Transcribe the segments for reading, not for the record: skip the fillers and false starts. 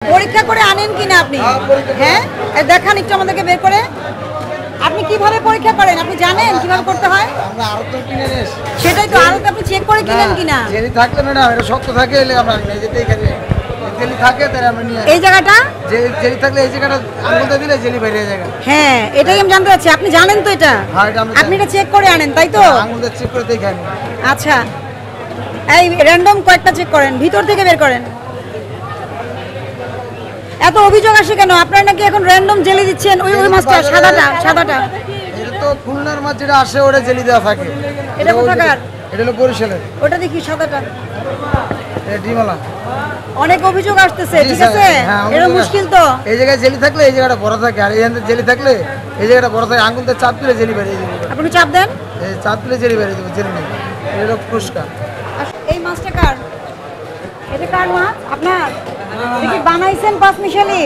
পরীক্ষা করে আনেন কিনা আপনি? হ্যাঁ, দেখান একটু আমাদেরকে বের করে। আপনি কিভাবে পরীক্ষা করেন? আপনি জানেন কিভাবে করতে হয়? আমরা আরো তো কিনে নিস। সেটাই তো, আরো আপনি চেক করে কিনেন কিনা? জেলি থাকলে ম্যাডাম এটা শক্ত থাকে এলে আমরা নিয়ে যেতেই খাই। জেলি থাকে তাহলে আমরা নিয়ে এই জায়গাটা জেলি থাকলে এই জায়গাটা আঙুলতে দিলে জেলি বেরিয়ে যায়। হ্যাঁ, এটাই আমি জানতে চাচ্ছি। আপনি জানেন তো এটা? হ্যাঁ, এটা আমরা আপনি এটা চেক করে আনেন তাই তো? আঙুলতে চেক করে দেখাই। আচ্ছা, এই র্যান্ডম কয়েকটা চেক করেন, ভিতর থেকে বের করেন। এত অভিযোগ আসে কেন? আপনারা নাকি এখন র্যান্ডম জেলি দিচ্ছেন। ওই মাছটা সাদাটা এটা তো খুলনার মাছ যেটা আসে ওটা জেলি দেওয়া থাকে। এটা কোথাকার? এটা হলো বরিশালের। ওটা দেখি সাদাটা। এটা ডিমালা। অনেক অভিযোগ আসতেছে, ঠিক আছে? এটা মুশকিল তো। এই জায়গায় জেলি থাকলে এই জায়গাটা বড় থাকে, আর এইখানে জেলি থাকলে এই জায়গাটা বড় থাকে। আঙুলতে চাপ দিলে জেলি বেরিয়ে যাবে। আপনি চাপ দেন, এই চাপ দিলে জেলি বেরিয়ে যাবে। জেলি নেই, এটা হলো ফুসকা। এই মাছটা কার? এটা কার মাছ? আপনার? দেখি বানাইছেন পাঁচ মিশালি।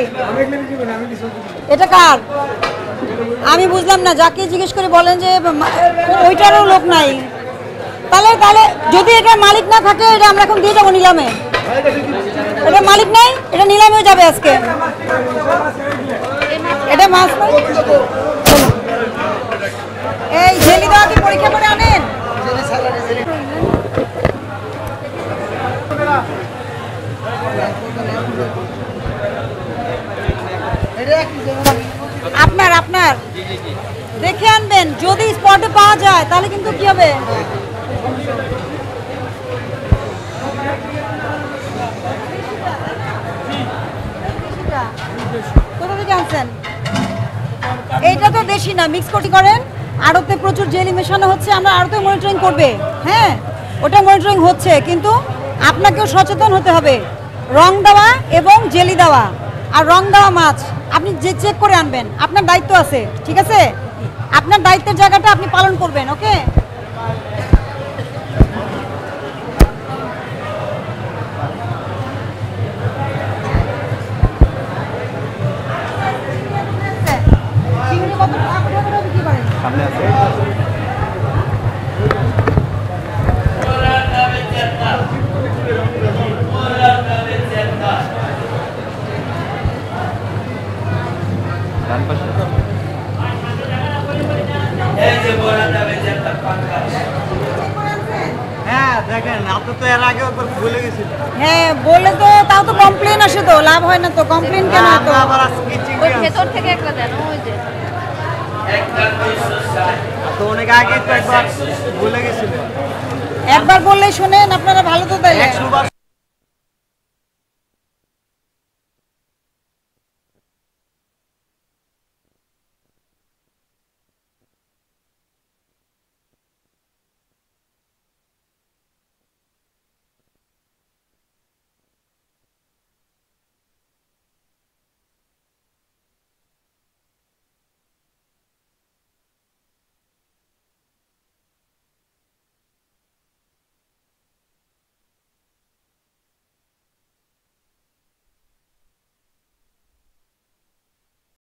এটা কার? আমি বুঝলাম না, যাকে জিজ্ঞেস করে বলেন যে ওইটারও লোক নাই। তাহলে যদি এটা মালিক না থাকে, এটা আমরা এখন দিয়ে যাবো নিলামে। এটা মালিক নাই, এটা নিলামেও যাবে আজকে। এটা মাছ নয়। এই জেলি দেওয়া কি পরীক্ষা করে আনেন? আপনার দেখে আনবেন, যদি স্পটে পাওয়া যায় তাহলে কিন্তু কি হবে? কোথা থেকে আনছেন? এইটা তো দেশি না, মিক্স করেন। আড়তে প্রচুর জেলি মেশানো হচ্ছে, আমরা আড়তে মনিটরিং করবে। হ্যাঁ, ওটা মনিটরিং হচ্ছে, কিন্তু আপনাকেও সচেতন হতে হবে। রং দেওয়া এবং জেলি দেওয়া আর রং দেওয়া মাছ আপনি যে চেক করে আনবেন, আপনার দায়িত্ব আছে, ঠিক আছে? আপনার দায়িত্বের জায়গাটা আপনি পালন করবেন, ওকে? হ্যাঁ দেখেন, আপনি তো এর আগে একবার ভুলে গেছেন। হ্যাঁ বললে তো, তাও তো কমপ্লেন আসে, তো লাভ হয় না তো। কমপ্লেন কেন? তো আবার আজকে ওই ভেতর থেকে একটা দেন, ওই যে তো অনেক আগে তো একবার ভুলে গেছিলেন। একবার বললেই শোনেন আপনারা, ভালো তো তাই।